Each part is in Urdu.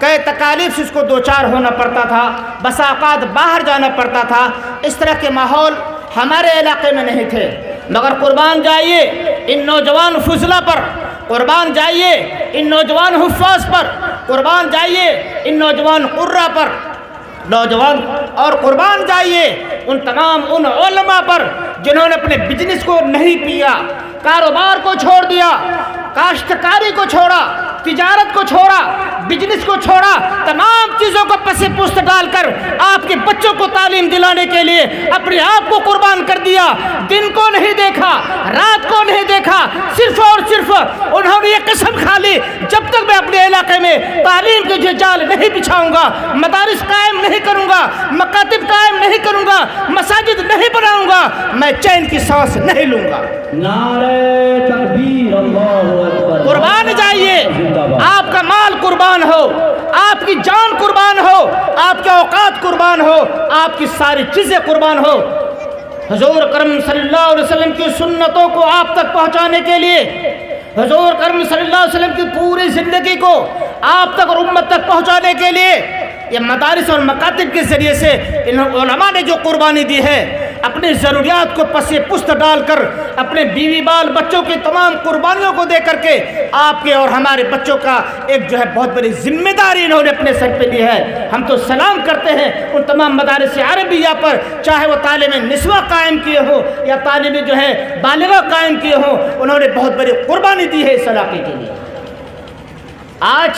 کئی تکالیف سے اس کو دوچار ہونا پڑتا تھا، بسا اوقات باہر جانا پڑتا تھا۔ اس طرح کے ماحول ہمارے علاقے میں نہیں تھے، مگر قربان جائیے ان نوجوان فضلہ پر، قربان جائیے ان نوجوان حفاظ پر، قربان جائیے ان نوجوان قرہ پر، اور قربان جائیے ان تمام ان علماء پر جنہوں نے اپنے بزنس کو نہیں پیا، کاروبار کو چھوڑ دیا، کاشتکاری کو چھوڑا، تجارت کو چھوڑا، بزنس کو چھوڑا، تمام چیزوں کو پس پشت ڈال کر آپ کے بچوں کو تعلیم دلانے کے لیے اپنے آپ کو قربان کر دیا۔ دن کو نہیں دیکھا، رات کو نہیں دیکھا، صرف اور صرف انہوں نے یہ قسم کھا لی جب تک میں اپنے علاقے میں تعلیم کے جو جال نہیں بچھاؤں گا، مدارس قائم نہیں کروں گا، مکاتب قائم نہیں کروں گا، مساجد نہیں بناؤں گا، میں چین کی سانس نہیں لوں گا۔ نعرہ تکبیر، اللہ اکبر۔ قربان جائیے، آپ کا مال قربان ہو، آپ کی جان قربان ہو، آپ کے اوقات قربان ہو، آپ کی ساری چیزیں قربان ہو، حضور کرم صلی اللہ علیہ وسلم کی سنتوں کو آپ تک پہنچانے کے لیے، حضور کرم صلی اللہ علیہ وسلم کی پوری زندگی کو آپ تک اور امت تک پہنچانے کے لیے یہ مدارس اور مکاتب کے ذریعے سے ان علماء نے جو قربانی دی ہے، اپنی ضروریات کو پس پشت ڈال کر، اپنے بیوی بال بچوں کی تمام قربانیوں کو دے کر کے آپ کے اور ہمارے بچوں کا ایک جو ہے بہت بڑی ذمہ داری انہوں نے اپنے سر پہ لی ہے۔ ہم تو سلام کرتے ہیں ان تمام مدارس عربیہ پر، چاہے وہ تعلیم نسواں قائم کیے ہوں یا تعلیم جو ہے بالغہ قائم کیے ہوں، انہوں نے بہت بڑی قربانی دی ہے اس علاقے کے لیے۔ آج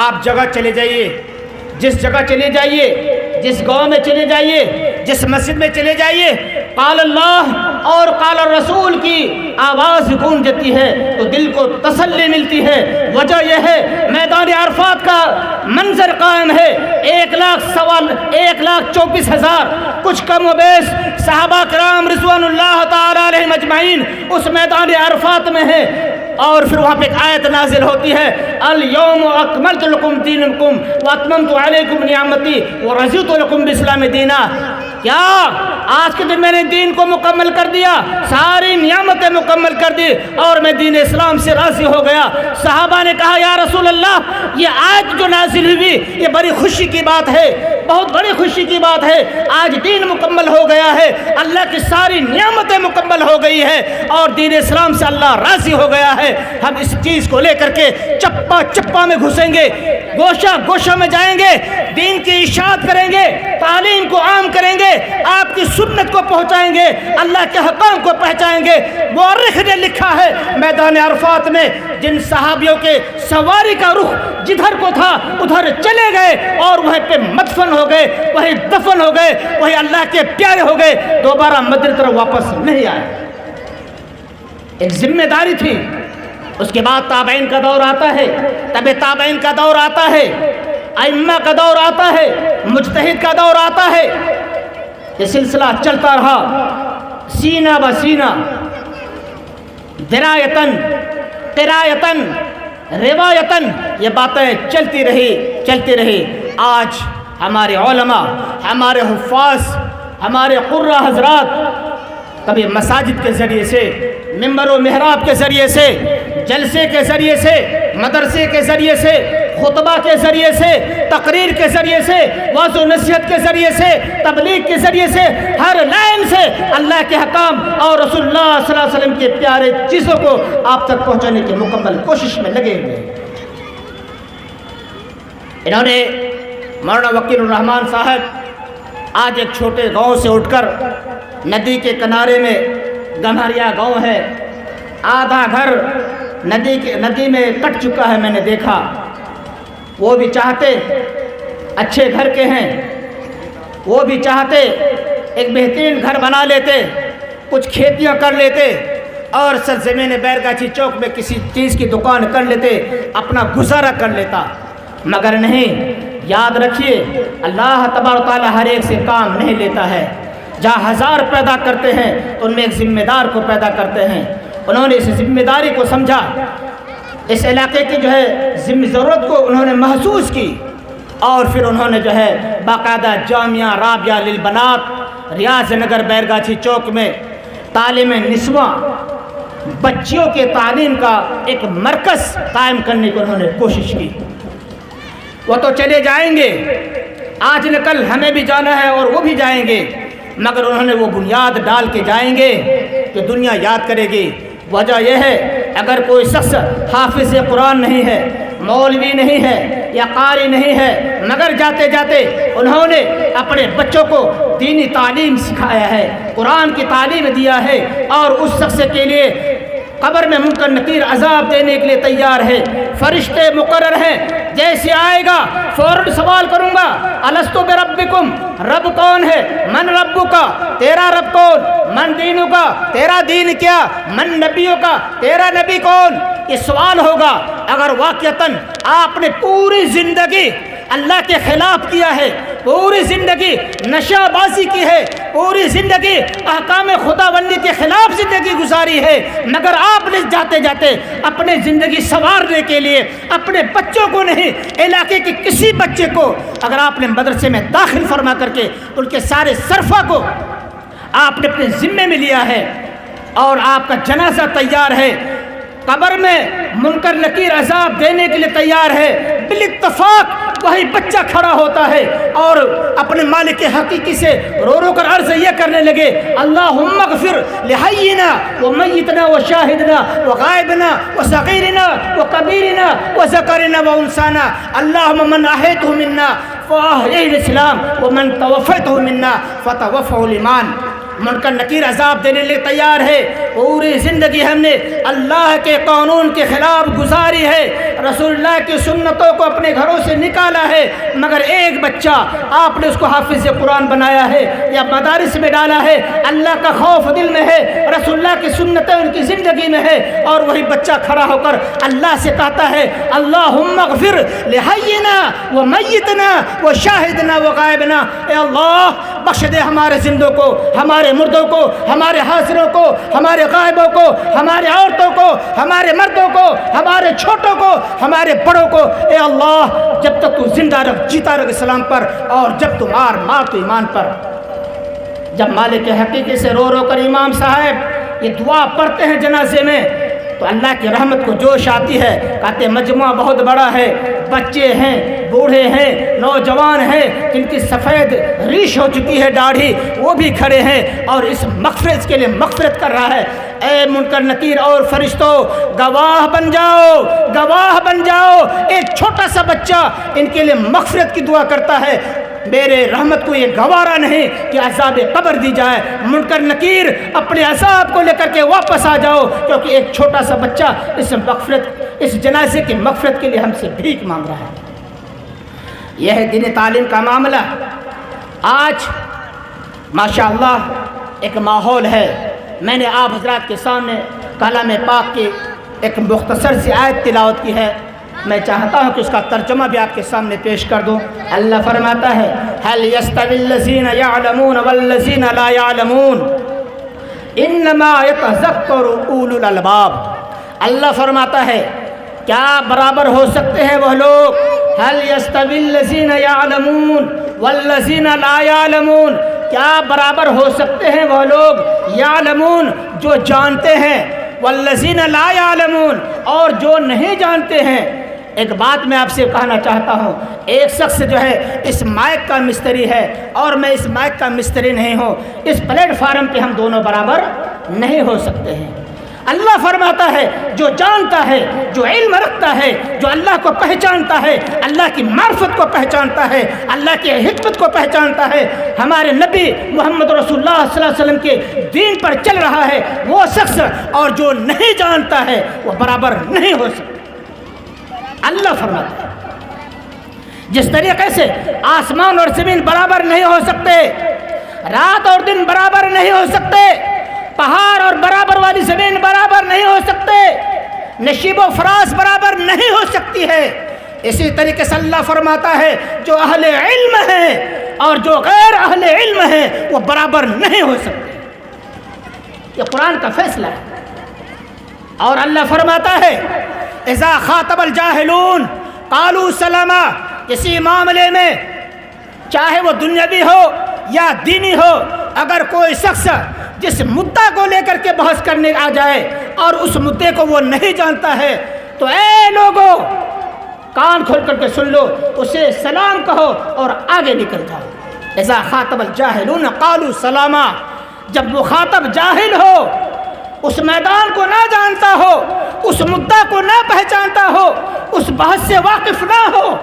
آپ جگہ چلے جائیے، جس جگہ چلے جائیے، جس گاؤں میں چلے جائیے، جس مسجد میں چلے جائیے، قال اللہ اور قال الرسول کی آواز گونجتی ہے تو دل کو تسلی ملتی ہے۔ وجہ یہ ہے میدان عرفات کا منظر قائم ہے، 1,24,000 کچھ کم و بیش صحابہ کرام رضوان اللہ تعالی علیہم اجمعین اس میدان عرفات میں ہیں، اور پھر وہاں پہ ایک آیت نازل ہوتی ہے، الیوم اکملت لکم دینکم واتممت علیکم نعمتی ورضیت لکم بالاسلام دینا۔ کیا آج کے دن میں نے دین کو مکمل کر دیا، ساری نعمتیں مکمل کر دی اور میں دین اسلام سے راضی ہو گیا۔ صحابہ نے کہا یا رسول اللہ، یہ آیت جو نازل ہوئی یہ بڑی خوشی کی بات ہے، بہت بڑی خوشی کی بات ہے، آج دین مکمل ہو گیا ہے، اللہ کی ساری نعمتیں مکمل ہو گئی ہے اور دین اسلام سے اللہ راضی ہو گیا ہے۔ ہم اس چیز کو لے کر کے چپا چپا میں گھسیں گے، گوشہ گوشہ میں جائیں گے، دین کی اشاعت کریں گے، تعلیم کو عام کریں گے، آپ کی سنت کو پہنچائیں گے، اللہ کے حکام کو پہنچائیں گے۔ مورخ نے لکھا ہے میدان عرفات میں جن صحابیوں کے سواری کا رخ جدھر کو تھا ادھر چلے گئے اور وہیں پہ مدفن ہو گئے، وہیں دفن ہو گئے، وہیں اللہ کے پیارے ہو گئے، دوبارہ مدینہ طرف واپس نہیں آئے۔ ایک ذمہ داری تھی۔ اس کے بعد تابعین کا دور آتا ہے، تبع تابعین کا دور آتا ہے، ائمہ کا دور آتا ہے، مجتہد کا دور آتا ہے۔ یہ سلسلہ چلتا رہا، سینہ بسینہ، درایتاً قرایتاً روایتاً یہ باتیں چلتی رہی۔ آج ہمارے علماء، ہمارے حفاظ، ہمارے قرہ حضرات کبھی مساجد کے ذریعے سے، ممبر و محراب کے ذریعے سے، جلسے کے ذریعے سے، مدرسے کے ذریعے سے، خطبہ کے ذریعے سے، تقریر کے ذریعے سے، وعظ و نصیحت کے ذریعے سے، تبلیغ کے ذریعے سے، ہر لائن سے اللہ کے حکام اور رسول اللہ صلی اللہ علیہ وسلم کے پیارے چیزوں کو آپ تک پہنچانے کی مکمل کوشش میں لگے ہوئے ہیں۔ انہوں نے مولانا وکیل الرحمان صاحب آج ایک چھوٹے گاؤں سے اٹھ کر ندی کے کنارے میں گمہریا گاؤں ہے، آدھا گھر ندی میں کٹ چکا ہے، میں نے دیکھا۔ وہ بھی چاہتے اچھے گھر کے ہیں، وہ بھی چاہتے ایک بہترین گھر بنا لیتے، کچھ کھیتیاں کر لیتے اور سرزمین بیرگاچی چوک میں کسی چیز کی دکان کر لیتے، اپنا گزارا کر لیتا، مگر نہیں۔ یاد رکھیے اللہ تبارک و تعالی ہر ایک سے کام نہیں لیتا ہے۔ جہاں 1000 پیدا کرتے ہیں تو ان میں ایک ذمہ دار کو پیدا کرتے ہیں۔ انہوں نے اس ذمہ داری کو سمجھا، اس علاقے کی جو ہے ضرورت کو انہوں نے محسوس کی، اور پھر انہوں نے جو ہے باقاعدہ جامعہ رابعہ للبنات ریاض نگر بیرگاچی چوک میں تعلیم نسواں، بچیوں کے تعلیم کا ایک مرکز قائم کرنے کو انہوں نے کوشش کی۔ وہ تو چلے جائیں گے، آج نہ کل ہمیں بھی جانا ہے اور وہ بھی جائیں گے، مگر انہوں نے وہ بنیاد ڈال کے جائیں گے کہ دنیا یاد کرے گی۔ وجہ یہ ہے اگر کوئی شخص حافظ قرآن نہیں ہے، مولوی نہیں ہے یا قاری نہیں ہے، مگر جاتے جاتے انہوں نے اپنے بچوں کو دینی تعلیم سکھایا ہے، قرآن کی تعلیم دیا ہے، اور اس شخص کے لیے قبر میں منکر نکیر عذاب دینے کے لیے تیار ہے، فرشتے مقرر ہیں، جیسے آئے گا فوراً سوال کروں گا الستو بربکم، رب کون ہے؟ من ربو کا، تیرا رب کون؟ من دینو کا، تیرا دین کیا؟ من نبیوں کا، تیرا نبی کون؟ یہ سوال ہوگا۔ اگر واقعتاً آپ نے پوری زندگی اللہ کے خلاف کیا ہے، پوری زندگی نشہ بازی کی ہے، پوری زندگی احکام خدا بندی کے خلاف زندگی گزاری ہے، مگر آپ نے جاتے جاتے اپنے زندگی سنوارنے کے لیے اپنے بچوں کو نہیں، علاقے کے کسی بچے کو اگر آپ نے مدرسے میں داخل فرما کر کے ان کے سارے صرفہ کو آپ نے اپنے ذمے میں لیا ہے اور آپ کا جنازہ تیار ہے، قبر میں منکر نکیر عذاب دینے کے لیے تیار ہے، بالاتفاق وہی بچہ کھڑا ہوتا ہے اور اپنے مالک حقیقی سے رو رو کر عرض یہ کرنے لگے اللہم اغفر لحینا ومیتنا وشاہدنا وغائبنا وصغیرنا وکبیرنا وذکرنا وانسانا اللہم من احیتہ منا فاحیہ الاسلام ومن توفیتہ منا فتوفہ الایمان۔ منکر نکیر عذاب دینے لئے تیار ہے، پوری زندگی ہم نے اللہ کے قانون کے خلاف گزاری ہے، رسول اللہ کی سنتوں کو اپنے گھروں سے نکالا ہے، مگر ایک بچہ آپ نے اس کو حافظ قرآن بنایا ہے یا مدارس میں ڈالا ہے، اللہ کا خوف دل میں ہے، رسول اللہ کی سنتیں ان کی زندگی میں ہے، اور وہی بچہ کھڑا ہو کر اللہ سے کہتا ہے اللہم اغفر لحینا ومیتنا وشاہدنا وغائبنا، اے اللہ بخش دے ہمارے زندوں کو، ہمارے مردوں کو، ہمارے حاضروں کو، ہمارے غائبوں کو، ہمارے عورتوں کو، ہمارے مردوں کو، ہمارے چھوٹوں کو، ہمارے بڑوں کو، اے اللہ جب تک تو زندہ رکھ، جیتا رکھ اسلام پر، اور جب تو مار تو ایمان پر۔ جب مالک حقیقی سے رو رو کر امام صاحب یہ دعا پڑھتے ہیں جنازے میں تو اللہ کی رحمت کو جوش آتی ہے، کہتے مجموعہ بہت بڑا ہے، بچے ہیں، بوڑھے ہیں، نوجوان ہیں، جن کی سفید ریش ہو چکی ہے داڑھی، وہ بھی کھڑے ہیں اور اس مغفرت کے لیے مغفرت کر رہا ہے۔ اے منکر نکیر اور فرشتوں گواہ بن جاؤ، گواہ بن جاؤ، ایک چھوٹا سا بچہ ان کے لیے مغفرت کی دعا کرتا ہے، میرے رحمت کو یہ گوارا نہیں کہ عذاب قبر دی جائے، منکر نکیر اپنے عذاب کو لے کر کے واپس آ جاؤ، کیونکہ ایک چھوٹا سا بچہ اس جنازے کی مغفرت کے لیے ہم سے بھیک مانگ رہا ہے۔ یہ ہے دین تعلیم کا معاملہ۔ آج ماشاءاللہ ایک ماحول ہے، میں نے آپ حضرات کے سامنے کلام پاک کی ایک مختصر سی آیت تلاوت کی ہے، میں چاہتا ہوں کہ اس کا ترجمہ بھی آپ کے سامنے پیش کر دوں۔ اللہ فرماتا ہے هل يستوي الذين يعلمون والذين لا يعلمون انما يتذكر اولو الالباب۔ اللہ فرماتا ہے کیا برابر ہو سکتے ہیں وہ لوگ، هل يستوي الذين يعلمون والذين لا يعلمون، کیا برابر ہو سکتے ہیں وہ لوگ یعلمون جو جانتے ہیں، والذین لا یعلمون اور جو نہیں جانتے ہیں۔ ایک بات میں آپ سے کہنا چاہتا ہوں، ایک شخص جو ہے اس مائک کا مستری ہے اور میں اس مائک کا مستری نہیں ہوں، اس پلیٹ فارم پہ ہم دونوں برابر نہیں ہو سکتے ہیں۔ اللہ فرماتا ہے جو جانتا ہے، جو علم رکھتا ہے، جو اللہ کو پہچانتا ہے، اللہ کی معرفت کو پہچانتا ہے، اللہ کی حکمت کو پہچانتا ہے، ہمارے نبی محمد رسول اللہ صلی اللہ علیہ وسلم کے دین پر چل رہا ہے، وہ شخص اور جو نہیں جانتا ہے وہ برابر نہیں ہو سکتا۔ اللہ فرماتا ہے جس طریقے سے آسمان اور زمین برابر نہیں ہو سکتے، رات اور دن برابر نہیں ہو سکتے، پہاڑ اور برابر والی زمین برابر نہیں ہو سکتے، نشیب و فراز برابر نہیں ہو سکتی ہے، اسی طریقے سے اللہ فرماتا ہے جو اہل علم ہے اور جو غیر اہل علم ہے وہ برابر نہیں ہو سکتے۔ یہ قرآن کا فیصلہ ہے۔ اور اللہ فرماتا ہے اذا خاطب الجاہلون قالوا سلاما، کسی معاملے میں چاہے وہ دنیاوی ہو یا دینی ہو، اگر کوئی شخص جس مدعا کو لے کر کے بحث کرنے آ جائے اور اس مدعے کو وہ نہیں جانتا ہے تو اے لوگو کان کھول کر کے سن لو، اسے سلام کہو اور آگے نکل جاؤ۔ اذا خاطب الجاہلون قالوا سلاما، جب مخاطب جاہل ہو، اس میدان کو نہ جانتا ہو، اس مدعا کو نہ پہچانتا ہو، اس بحث سے واقف نہ ہو،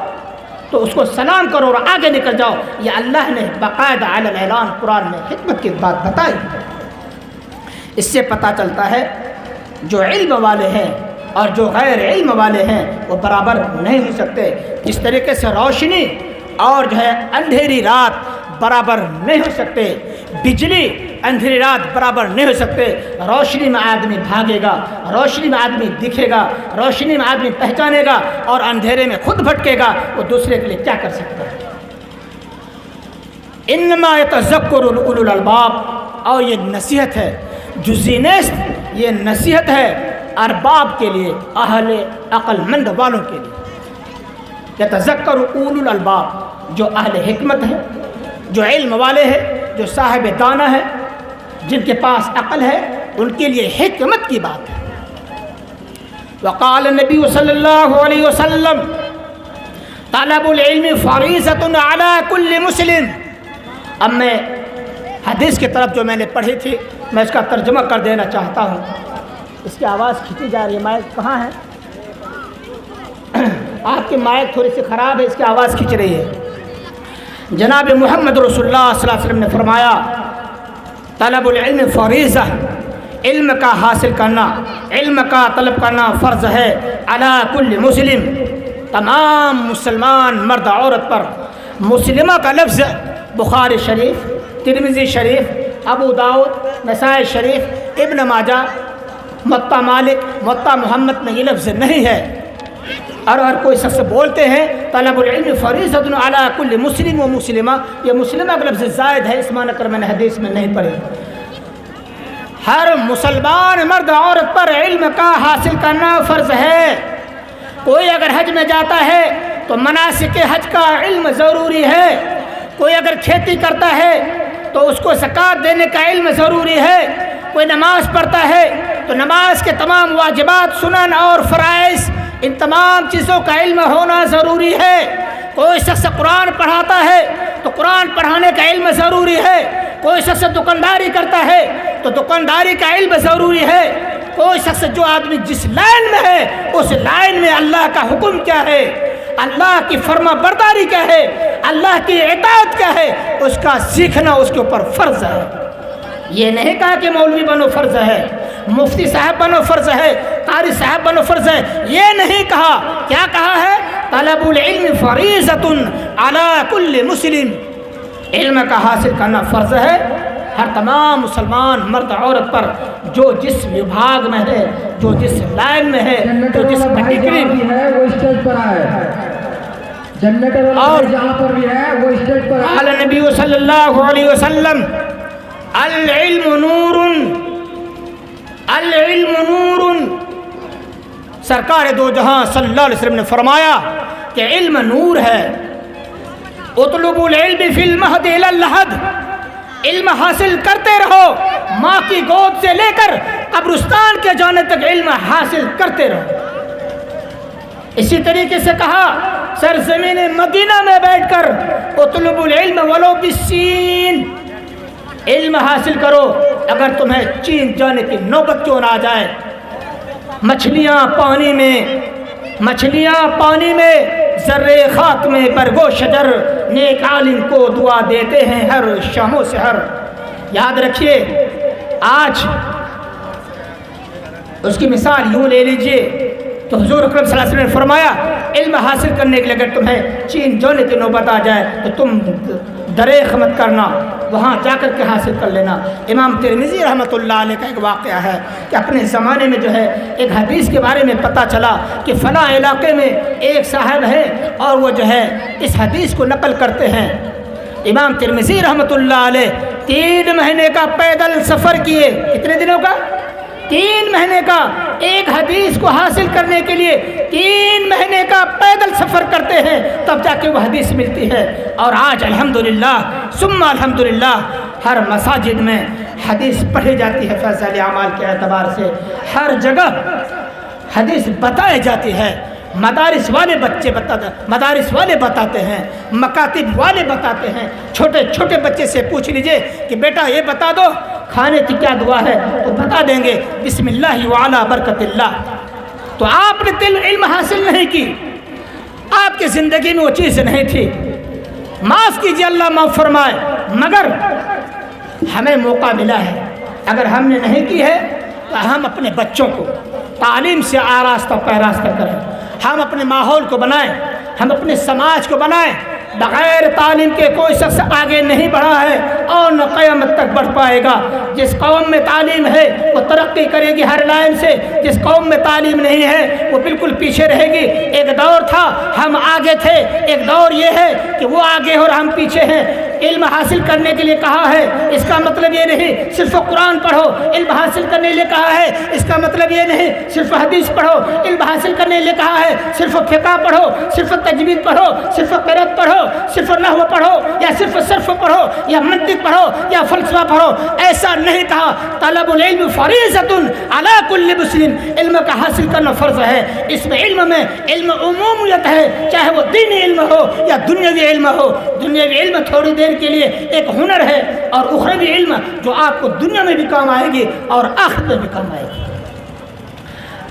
تو اس کو سلام کرو اور آگے نکل جاؤ۔ یہ اللہ نے باقاعدہ علی الاعلان قرآن میں حکمت کی بات بتائی۔ اس سے پتہ چلتا ہے جو علم والے ہیں اور جو غیر علم والے ہیں وہ برابر نہیں ہو سکتے۔ جس طریقے سے روشنی اور جو ہے اندھیری رات برابر نہیں ہو سکتے، بجلی اندھیری رات برابر نہیں ہو سکتے۔ روشنی میں آدمی بھاگے گا، روشنی میں آدمی دکھے گا، روشنی میں آدمی پہچانے گا، اور اندھیرے میں خود بھٹکے گا، وہ دوسرے کے لیے کیا کر سکتا ہے؟ انما یتذکر اولو الالباب، اور یہ نصیحت ہے، جزئی نیست، یہ نصیحت ہے ارباب کے لیے، اہل عقل مند والوں کے لیے۔ یتذکر اولو الالباب، جو اہل حکمت ہیں، جو علم والے ہیں، جو صاحب دانہ ہے، جن کے پاس عقل ہے، ان کے لیے حکمت کی بات ہے۔ وقال النبی صلی اللہ علیہ وسلم طلب العلم فریضۃ علی کل مسلم۔ اب میں حدیث کی طرف جو میں نے پڑھی تھی، میں اس کا ترجمہ کر دینا چاہتا ہوں۔ اس کی آواز کھینچی جا رہی ہے، مائک کہاں ہے؟ آپ کی مائک تھوڑی سی خراب ہے، اس کی آواز کھینچ رہی ہے۔ جناب محمد رسول اللہ صلی اللہ علیہ وسلم نے فرمایا طلب العلم فریضہ، علم کا حاصل کرنا، علم کا طلب کرنا فرض ہے علی کل مسلم، تمام مسلمان مرد عورت پر۔ مسلمہ کا لفظ بخاری شریف، ترمذی شریف، ابو داؤد، نسائی شریف، ابن ماجہ، موطا مالک، موطا محمد میں یہ لفظ نہیں ہے۔ اور اگر کوئی شخص بولتے ہیں طلب العلم فریضۃ علی کل مسلم و مسلمہ، یہ مسلمہ کا لفظ زائد ہے، اس معنی کر میں نے حدیث میں نہیں پڑھی۔ ہر مسلمان مرد عورت پر علم کا حاصل کرنا فرض ہے۔ کوئی اگر حج میں جاتا ہے تو مناسک حج کا علم ضروری ہے۔ کوئی اگر کھیتی کرتا ہے تو اس کو زکوٰۃ دینے کا علم ضروری ہے۔ کوئی نماز پڑھتا ہے تو نماز کے تمام واجبات، سنن اور فرائض، ان تمام چیزوں کا علم ہونا ضروری ہے۔ کوئی شخص قرآن پڑھاتا ہے تو قرآن پڑھانے کا علم ضروری ہے۔ کوئی شخص دکانداری کرتا ہے تو دکانداری کا علم ضروری ہے۔ کوئی شخص، جو آدمی جس لائن میں ہے، اس لائن میں اللہ کا حکم کیا ہے، اللہ کی فرما برداری کیا ہے، اللہ کی اطاعت کیا ہے، اس کا سیکھنا اس کے اوپر فرض ہے۔ یہ نہیں کہا کہ مولوی بنو فرض ہے، مفتی صاحب بنو فرض ہے، قاری صاحب بنو فرض ہے، یہ نہیں کہا۔ کیا کہا ہے؟ طلب العلم فریضۃ علی کل مسلم، علم کا حاصل کرنا فرض ہے ہر تمام مسلمان مرد عورت پر، جو جس وبھاگ میں ہے، جو جس لائن میں ہے، جو جس کیٹیگری میں ہے، وہ اسٹیج پر آئے۔ جنریٹر والا جہاں پر بھی ہے وہ اسٹیج پر قال نبی صلی اللہ علیہ وسلم العلم نور، العلم نور۔ سرکار دو جہاں صلی اللہ علیہ وسلم نے فرمایا کہ علم نور ہے۔ اطلبوا العلم فی المہد الی اللحد، علم حاصل کرتے رہو، ماں کی گود سے لے کر قبرستان کے جانے تک علم حاصل کرتے رہو۔ اسی طریقے سے کہا سرزمین مدینہ میں بیٹھ کر اطلبوا العلم ولو بالسین، علم حاصل کرو اگر تمہیں چین جانے کی نوبت کیوں نہ آ جائے۔ مچھلیاں پانی میں ذرے خاک میں برگو شجر، نیک عالم کو دعا دیتے ہیں ہر شام و سحر۔ یاد رکھیے، آج اس کی مثال یوں لے لیجئے تو حضور اکرم صلی اللہ علیہ وسلم نے فرمایا علم حاصل کرنے کے لیے اگر تمہیں چین جانے کی نوبت آ جائے تو تم دریغ مت کرنا، وہاں جا کر کے حاصل کر لینا۔ امام ترمذی رحمۃ اللہ علیہ کا ایک واقعہ ہے کہ اپنے زمانے میں جو ہے ایک حدیث کے بارے میں پتہ چلا کہ فلاں علاقے میں ایک صاحب ہے اور وہ جو ہے اس حدیث کو نقل کرتے ہیں۔ امام ترمذی رحمۃ اللہ علیہ 3 مہینے کا پیدل سفر کیے۔ کتنے دنوں کا؟ 3 مہینے کا، ایک حدیث کو حاصل کرنے کے لیے 3 مہینے کا پیدل سفر کرتے ہیں، تب جا کے وہ حدیث ملتی ہے۔ اور آج الحمدللہ ثم الحمدللہ ہر مساجد میں حدیث پڑھی جاتی ہے، فضائل اعمال کے اعتبار سے ہر جگہ حدیث بتائی جاتی ہے۔ مدارس والے بچے مدارس والے بتاتے ہیں، مکاتب والے بتاتے ہیں۔ چھوٹے چھوٹے بچے سے پوچھ لیجئے کہ بیٹا یہ بتا دو کھانے کی کیا دعا ہے، تو بتا دیں گے بسم اللہ وعلی برکت اللہ۔ تو آپ نے علم حاصل نہیں کی، آپ کی زندگی میں وہ چیز نہیں تھی، معاف کیجیے، اللہ معاف فرمائے، مگر ہمیں موقع ملا ہے۔ اگر ہم نے نہیں کی ہے تو ہم اپنے بچوں کو تعلیم سے آراستہ پیراستہ کریں، ہم اپنے ماحول کو بنائیں، ہم اپنے سماج کو بنائیں۔ بغیر تعلیم کے کوئی شخص آگے نہیں بڑھا ہے اور نہ قیامت تک بڑھ پائے گا۔ جس قوم میں تعلیم ہے وہ ترقی کرے گی ہر لائن سے، جس قوم میں تعلیم نہیں ہے وہ بالکل پیچھے رہے گی۔ ایک دور تھا ہم آگے تھے، ایک دور یہ ہے کہ وہ آگے اور ہم پیچھے ہیں۔ علم حاصل کرنے کے لیے کہا ہے، اس کا مطلب یہ نہیں صرف قرآن پڑھو۔ علم حاصل کرنے کے لیے کہا ہے، اس کا مطلب یہ نہیں صرف حدیث پڑھو۔ علم حاصل کرنے کے لیے کہا ہے صرف فقہ پڑھو، صرف تجوید پڑھو، صرف قرأت پڑھو، صرف نحو پڑھو، یا صرف صرف پڑھو، یا منطق پڑھو، یا فلسفہ پڑھو۔ ایسا نہیں کہا۔ طلب العلم فریضۃ علی کل مسلم، علم کا حاصل کرنا فرض ہے۔ اس میں علم عمومیت ہے، چاہے وہ دینی علم ہو یا دنیاوی علم ہو۔ دنیاوی علم تھوڑی دیر کے لیے ایک ہنر ہے، اور اخروی علم جو آپ کو دنیا میں بھی کام آئے گی اور آخرت میں بھی کام آئے گی۔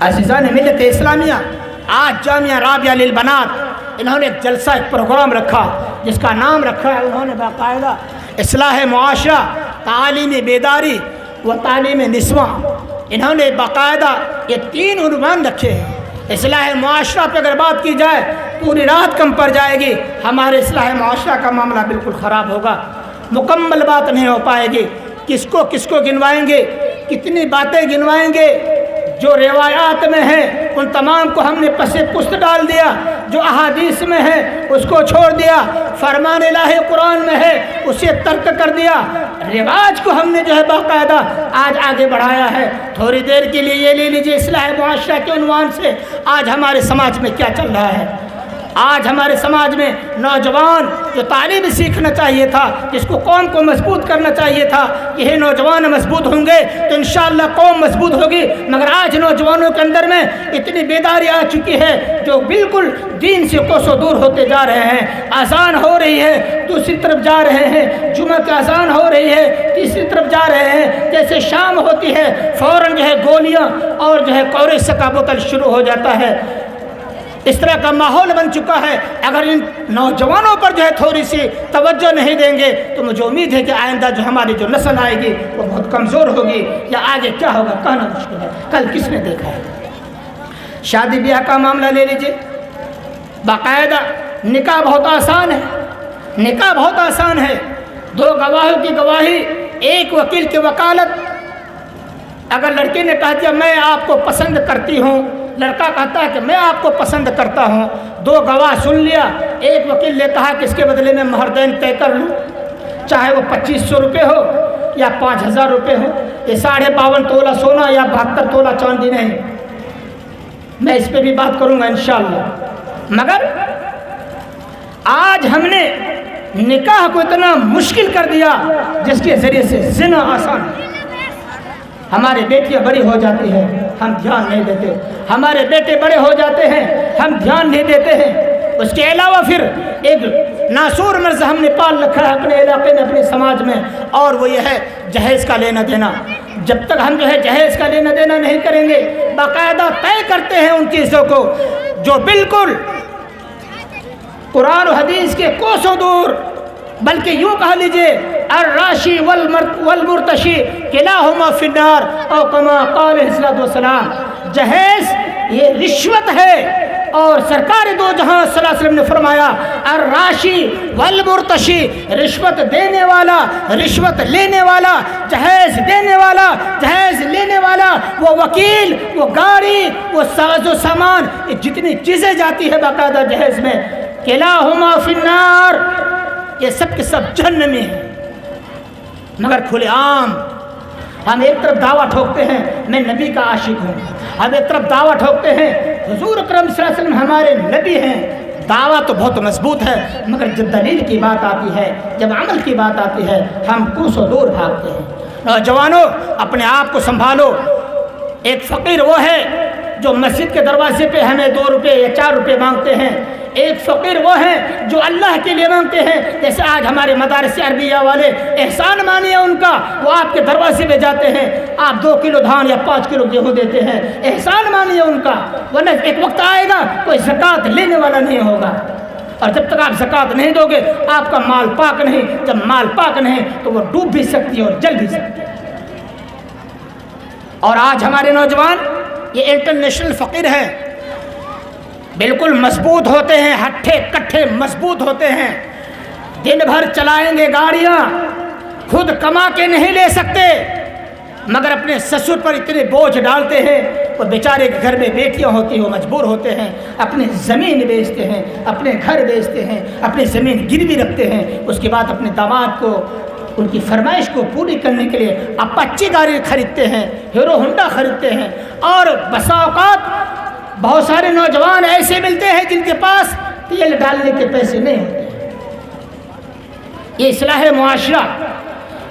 عزیزان ملت اسلامیہ، آج جامعہ رابعہ للبنات انہوں نے ایک جلسہ، ایک پروگرام رکھا جس کا نام رکھا ہے انہوں نے باقاعدہ اصلاح معاشرہ، تعلیم بیداری و تعلیم نسواں۔ انہوں نے باقاعدہ یہ 3 عنوان رکھے ہیں۔ اصلاح معاشرہ پہ اگر بات کی جائے پوری رات کم پڑ جائے گی، ہمارے اصلاح معاشرہ کا معاملہ بالکل خراب ہوگا، مکمل بات نہیں ہو پائے گی۔ کس کو گنوائیں گے، کتنی باتیں گنوائیں گے؟ جو روایات میں ہیں ان تمام کو ہم نے پس پشت ڈال دیا، جو احادیث میں ہے اس کو چھوڑ دیا، فرمان الہی قرآن میں ہے اسے ترک کر دیا، رواج کو ہم نے جو ہے باقاعدہ آج آگے بڑھایا ہے۔ تھوڑی دیر کے لیے یہ لے لیجیے اصلاح معاشرہ کے عنوان سے آج ہمارے سماج میں کیا چل رہا ہے۔ آج ہمارے سماج میں نوجوان جو تعلیم سیکھنا چاہیے تھا، جس کو قوم کو مضبوط کرنا چاہیے تھا، یہ نوجوان مضبوط ہوں گے تو انشاءاللہ قوم مضبوط ہوگی۔ مگر آج نوجوانوں کے اندر میں اتنی بیداری آ چکی ہے جو بالکل دین سے کوسوں دور ہوتے جا رہے ہیں۔ اذان ہو رہی ہے دوسری طرف جا رہے ہیں، جمعہ کی اذان ہو رہی ہے تیسری طرف جا رہے ہیں، جیسے شام ہوتی ہے فوراً جو ہے گولیاں اور جو ہے قورش کا بوتل شروع ہو جاتا ہے۔ اس طرح کا ماحول بن چکا ہے۔ اگر ان نوجوانوں پر جو ہے تھوڑی سی توجہ نہیں دیں گے تو مجھے امید ہے کہ آئندہ جو ہماری جو نسل آئے گی وہ بہت کمزور ہوگی، یا آگے کیا ہوگا کہنا مشکل ہے۔ کل کس نے دیکھا ہے؟ شادی بیاہ کا معاملہ لے لیجئے، باقاعدہ نکاح بہت آسان ہے، نکاح بہت آسان ہے۔ 2 گواہوں کی گواہی، ایک وکیل کی وکالت۔ اگر لڑکی نے کہا کہ میں آپ کو پسند کرتی ہوں، لڑکا کہتا ہے کہ میں آپ کو پسند کرتا ہوں، 2 گواہ سن لیا، ایک وکیل نے کہا کہ اس کے بدلے میں مہر دین طے کر لوں، چاہے وہ 2500 روپے ہو یا 5000 روپے ہو، یہ 52.5 تولہ سونا یا 72 تولہ چاندی نہیں۔ میں اس پہ بھی بات کروں گا انشاءاللہ۔ مگر آج ہم نے نکاح کو اتنا مشکل کر دیا جس کے ذریعے سے زنا آسان ہے۔ ہماری بیٹیاں بڑی ہو جاتی ہیں، ہم دھیان نہیں دیتے، ہمارے بیٹے بڑے ہو جاتے ہیں، ہم دھیان نہیں دیتے ہیں۔ اس کے علاوہ پھر ایک ناسور مرض ہم نے پال رکھا ہے اپنے علاقے میں، اپنے سماج میں، اور وہ یہ ہے جہیز کا لینا دینا۔ جب تک ہم جو ہے جہیز کا لینا دینا نہیں کریں گے، باقاعدہ طے کرتے ہیں ان چیزوں کو جو بالکل قرآن و حدیث کے کوسوں دور، بلکہ یوں کہہ لیجئے الراشی والمرتشی کلاہما فی النار او کما قال علیہ الصلوۃ والسلام۔ جہیز یہ رشوت ہے، اور سرکار دو جہاں صلی اللہ علیہ وسلم نے فرمایا الراشی والمرتشی، رشوت دینے والا، رشوت لینے والا، جہیز دینے والا، جہیز لینے والا، وہ وکیل، وہ گاڑی، وہ ساز و سامان، یہ جتنی چیزیں جاتی ہے باقاعدہ جہیز میں، کلاہما فی النار، یہ سب کے سب جہنمی ہیں۔ مگر کھلے عام ہم ایک طرف دعویٰ ٹھوکتے ہیں میں نبی کا عاشق ہوں، ہم ایک طرف دعویٰ ٹھوکتے ہیں حضور اکرم صلی اللہ علیہ وسلم ہمارے نبی ہیں۔ دعویٰ تو بہت مضبوط ہے، مگر جب دلیل کی بات آتی ہے، جب عمل کی بات آتی ہے، ہم کوسوں دور بھاگتے ہیں۔ نوجوانوں اپنے آپ کو سنبھالو۔ ایک فقیر وہ ہے جو مسجد کے دروازے پہ ہمیں 2 روپے یا 4 روپے مانگتے ہیں، ایک فقیر وہ ہیں جو اللہ کے لیے مانگتے ہیں. جیسے آج ہمارے مدارس عربیہ والے احسان مانی ہے ان کا، وہ آپ کے دروازے پہ جاتے ہیں، آپ 2 کلو دھان یا 5 کلو گیہوں دیتے ہیں، احسان مانی ہے ان کا. ورنہ ایک وقت آئے گا کوئی زکوٰۃ لینے والا نہیں ہوگا، اور جب تک آپ زکوٰۃ نہیں دو گے آپ کا مال پاک نہیں. جب مال پاک نہیں تو وہ ڈوب بھی سکتی ہے اور جل بھی سکتی ہے. اور آج ہمارے نوجوان یہ انٹرنیشنل فقیر ہیں، بالکل مضبوط ہوتے ہیں، ہٹھے کٹھے مضبوط ہوتے ہیں، دن بھر چلائیں گے گاڑیاں، خود کما کے نہیں لے سکتے مگر اپنے سسر پر اتنے بوجھ ڈالتے ہیں. وہ بیچارے کے گھر میں بیٹیاں ہوتی ہیں، وہ مجبور ہوتے ہیں، اپنی زمین بیچتے ہیں، اپنے گھر بیچتے ہیں، اپنی زمین گروی رکھتے ہیں. اس کے بعد اپنے داماد کو ان کی فرمائش کو پوری کرنے کے لیے اپاچی گاڑی خریدتے ہیں، ہیرو ہونڈا خریدتے ہیں. اور بسا اوقات بہت سارے نوجوان ایسے ملتے ہیں جن کے پاس تیل ڈالنے کے پیسے نہیں ہوتے. یہ اصلاح معاشرہ،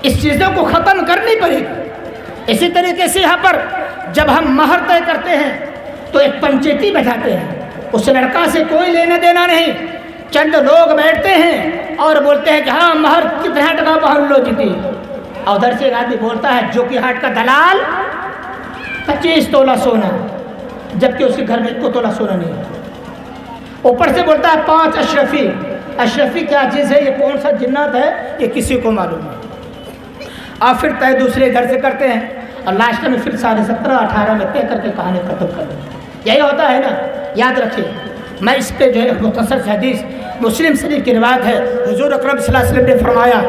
اس چیزوں کو ختم کرنی پڑے گی. اسی طریقے سے یہاں پر جب ہم مہر طے کرتے ہیں تو ایک پنچیتی بیٹھاتے ہیں، اس لڑکا سے کوئی لینا دینا نہیں. چند لوگ بیٹھتے ہیں اور بولتے ہیں کہ ہاں مہر کتنا ٹکا پہن لو جیتی. اور ادھر سے ایک آدمی بولتا ہے جو کہ ہاٹ کا دلال 25 تولہ سونا، جبکہ اس کے گھر میں 1 تولہ سونا نہیں ہے. اوپر سے بولتا ہے 5 اشرفی. اشرفی کیا چیز ہے، یہ کون سا جنات ہے، یہ کسی کو معلوم نہیں. آپ پھر طے دوسرے گھر سے کرتے ہیں اور لاسٹ میں پھر 17.5-18 میں طے کر کے کہانی ختم کر دیں. یہی ہوتا ہے نا. یاد رکھیے، میں اس پہ جو ہے مختصر سے حدیث مسلم شریف کی روایت ہے. حضور اکرم صلی اللہ علیہ وسلم نے فرمایا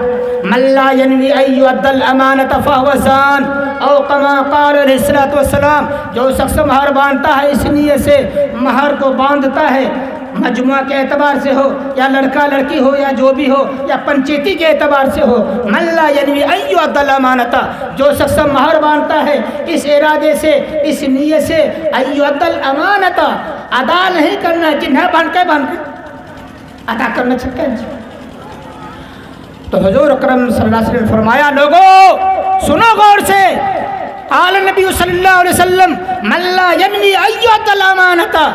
من لا ينوي ان يؤدي الامانه فهو زان او كما قال علیہ الصلوۃ والسلام. جو شخص مہر باندھتا ہے اس نیت سے مہر کو باندھتا ہے، مجموعہ کے اعتبار سے ہو یا لڑکا لڑکی ہو یا جو بھی ہو یا پنچیتی کے اعتبار سے ہو، من لا ينوي ان يؤدي الامانه، جو شخص مہر باندھتا ہے اس ارادے سے، اس نیت سے، ان يؤدي الامانه، ادا نہیں کرنا، جنہیں باندھ کے ادا کرنا چاہتے ہیں. تو حضور اکرم صلی اللہ علیہ وسلم نے فرمایا لوگوں سنو غور سے، قال نبی صلی اللہ علیہ وسلم من لا ينوي ان يؤدي الامانه،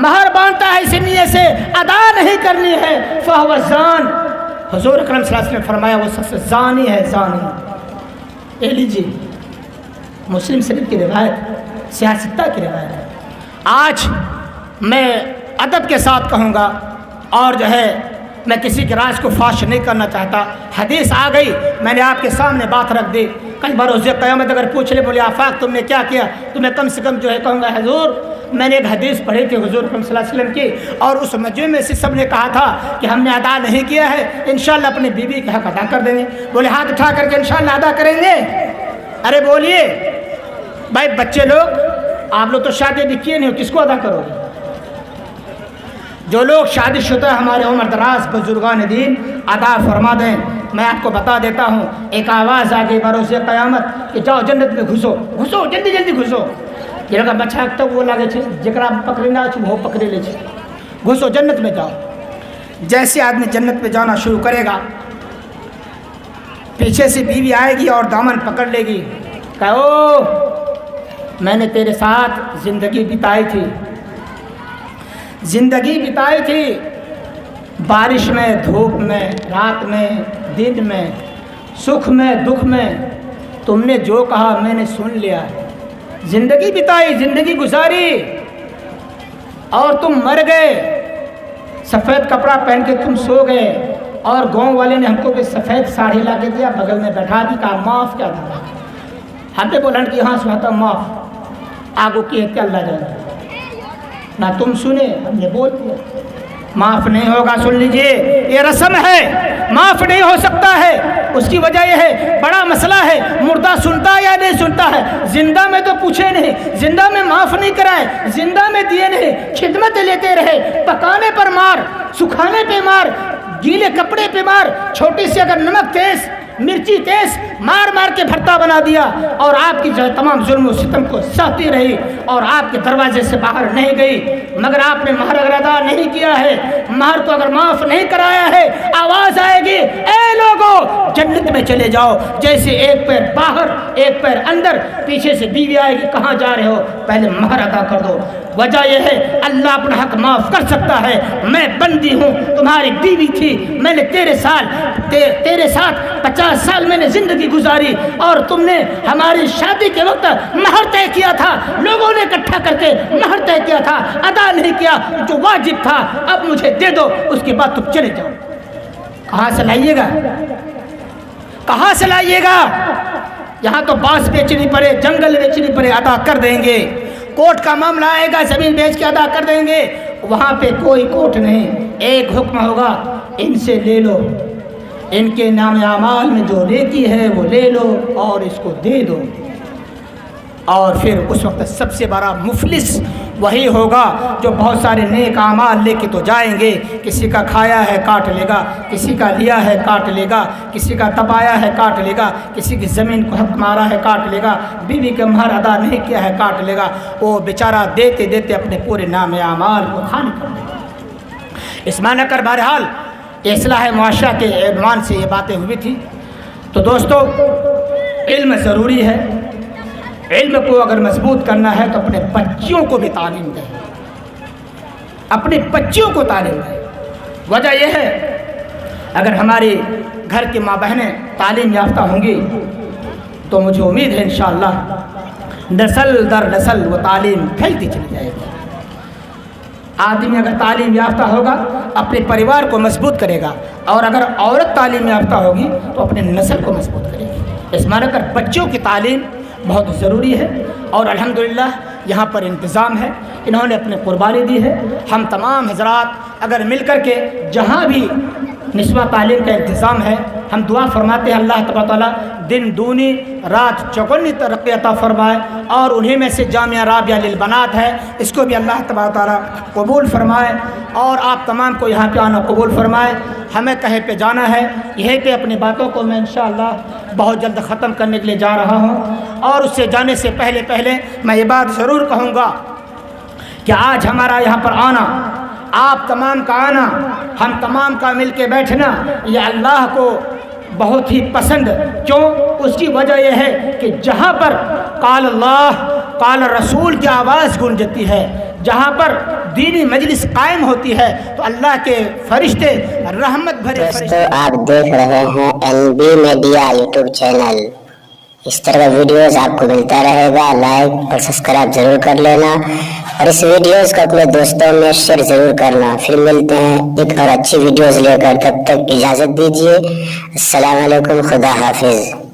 مہر باندھتا ہے اس نیت سے ادا نہیں کرنی ہے، فهو زان. حضور اکرم صلی اللہ علیہ وسلم نے فرمایا وہ شخص زانی ہے، زانی. یہ لیجیے مسلم شریف کی روایت، سیاستہ کی روایت ہے. آج میں ادب کے ساتھ کہوں گا اور جو ہے میں کسی کے راز کو فاش نہیں کرنا چاہتا. حدیث آ گئی، میں نے آپ کے سامنے بات رکھ دی. کل بروز قیامت اگر پوچھ لے بولے آفاق تم نے کیا کیا، تو میں کم سے کم جو ہے کہوں گا حضور میں نے ایک حدیث پڑھی تھی حضور صلی اللہ علیہ وسلم کی، اور اس مجمع میں سے سب نے کہا تھا کہ ہم نے ادا نہیں کیا ہے، انشاءاللہ اپنی بیوی کے حق ادا کر دیں گے. بولے ہاتھ اٹھا کر کے انشاءاللہ ادا کریں گے. ارے بولیے بھائی بچے لوگ، آپ لوگ تو شادی بھی کیے نہیں ہو، کس کو ادا کرو گے؟ جو لوگ شادی شدہ ہمارے عمر دراز بزرگان دین ادا فرما دیں. میں آپ کو بتا دیتا ہوں ایک آواز آ گئی بروز قیامت کہ جاؤ جنت میں گھسو، گھسو جلدی جلدی گھسو. یہ لوگ بچہ تب وہ لگے چھے جکرا پکڑنا وہ پکڑے لے چھے، گھسو جنت میں جاؤ. جیسے آدمی جنت میں جانا شروع کرے گا پیچھے سے بیوی آئے گی اور دامن پکڑ لے گی، کہو میں نے تیرے ساتھ زندگی بتائی تھی، زندگی بتائی تھی، بارش میں، دھوپ میں، رات میں، دن میں، سکھ میں، دکھ میں، تم نے جو کہا میں نے سن لیا. زندگی بتائی، زندگی گزاری، اور تم مر گئے. سفید کپڑا پہن کے تم سو گئے، اور گاؤں والے نے ہم کو کوئی سفید ساڑی لا کے دیا، بغل میں بیٹھا دی، کہا معاف کیا تھا. ہم نے بولن کہ ہاں سناتا معاف، آگو کی ہے کہ اللہ جانا. نہ تم سنے، ہم نے بول دیا معاف نہیں ہوگا. سن لیجئے یہ رسم ہے، معاف نہیں ہو سکتا ہے. اس کی وجہ یہ ہے بڑا مسئلہ ہے، مردہ سنتا یا نہیں سنتا ہے. زندہ میں تو پوچھے نہیں، زندہ میں معاف نہیں کرائے، زندہ میں دیے نہیں، خدمت لیتے رہے. پکانے پر مار، سکھانے پہ مار، گیلے کپڑے پہ مار، چھوٹی سی اگر نمک تیز مرچی تیز مار مار کے بھرتا بنا دیا اور آپ کی جو ہے تمام ظلم و ستم کو سہتی رہی اور آپ کے دروازے سے باہر نہیں گئی، مگر آپ نے مہر اگر ادا نہیں کیا ہے، مہر کو اگر معاف نہیں کرایا ہے، آواز آئے گی اے لوگو جنت میں چلے جاؤ، جیسے ایک پیر باہر ایک پیر اندر، پیچھے سے بیوی آئے گی کہاں جا رہے ہو، پہلے مہر ادا کر دو۔ وجہ یہ ہے اللہ اپنا حق معاف کر سکتا ہے، میں بندی ہوں، تمہاری بیوی تھی، میں نے تیرے ساتھ 50 سال میں نے زندگی گزاری اور تم نے ہماری شادی کے وقت مہر طے کیا تھا، لوگوں نے اکٹھا کر کے مہر طے کیا تھا، ادا نہیں کیا جو واجب تھا، اب مجھے دے دو، اس کے بعد تم چلے جاؤ۔ کہاں سے لائیے گا، کہاں سے لائیے گا؟ یہاں تو باس بیچنی پڑے، جنگل بیچنی پڑے، ادا کر دیں گے۔ کوٹ کا معاملہ آئے گا، زمین بیچ کے ادا کر دیں گے، وہاں پہ کوئی کوٹ نہیں، ایک حکم ہوگا ان سے لے لو، ان کے نام اعمال میں جو نیکی ہے وہ لے لو اور اس کو دے دو۔ اور پھر اس وقت سب سے بڑا مفلس وہی ہوگا جو بہت سارے نیک اعمال لے کے تو جائیں گے، کسی کا کھایا ہے کاٹ لے گا، کسی کا لیا ہے کاٹ لے گا، کسی کا دبایا ہے کاٹ لے گا، کسی کی زمین کو حق مارا ہے کاٹ لے گا، بیوی کا مہر ادا نہیں کیا ہے کاٹ لے گا، وہ بیچارہ دیتے دیتے اپنے پورے نام اعمال کو خالی کر دے گا۔ اس معنی کر بہرحال اصلاح معاشرہ کے عنوان سے یہ باتیں ہوئی تھی۔ تو دوستو علم ضروری ہے، علم کو اگر مضبوط کرنا ہے تو اپنے بچیوں کو بھی تعلیم دیں، اپنے بچیوں کو تعلیم دیں۔ وجہ یہ ہے اگر ہماری گھر کی ماں بہنیں تعلیم یافتہ ہوں گی تو مجھے امید ہے انشاءاللہ نسل در نسل وہ تعلیم پھیلتی چلی جائے گی۔ آدمی اگر تعلیم یافتہ ہوگا اپنے پریوار کو مضبوط کرے گا، اور اگر عورت تعلیم یافتہ ہوگی تو اپنے نسل کو مضبوط کرے گی۔ اس معنی کر بچوں کی تعلیم بہت ضروری ہے، اور الحمدللہ یہاں پر انتظام ہے، انہوں نے اپنی قربانی دی ہے۔ ہم تمام حضرات اگر مل کر کے جہاں بھی نسواں تعلیم کا انتظام ہے، ہم دعا فرماتے ہیں اللہ تبارک تعالیٰ دن دونی رات چوگنی ترقی عطا فرمائے، اور انہی میں سے جامعہ رابعہ للبنات ہے، اس کو بھی اللہ تبارک تعالیٰ قبول فرمائے، اور آپ تمام کو یہاں پہ آنا قبول فرمائے۔ ہمیں کہیں پہ جانا ہے، یہیں پہ اپنی باتوں کو میں انشاءاللہ بہت جلد ختم کرنے کے لیے جا رہا ہوں، اور اس سے جانے سے پہلے میں یہ بات ضرور کہوں گا کہ آج ہمارا یہاں پر آنا، آپ تمام کا آنا، ہم تمام کا مل کے بیٹھنا، یہ اللہ کو بہت ہی پسند۔ کیوں؟ اس کی وجہ یہ ہے کہ جہاں پر قال اللہ قال رسول کی آواز گونجتی ہے، جہاں پر دینی مجلس قائم ہوتی ہے تو اللہ کے فرشتے رحمت بھرے فرشتے۔ آپ دیکھ رہے ہیں NB میڈیا یوٹیوب چینل، اس طرح کا ویڈیوز آپ کو ملتا رہے گا، لائک اور سبسکرائب ضرور کر لینا، اور اس ویڈیوز کو اپنے دوستوں میں شیئر ضرور کرنا۔ پھر ملتے ہیں ایک اور اچھی ویڈیوز لے کر، تب تک اجازت دیجیے، السلام علیکم، خدا حافظ۔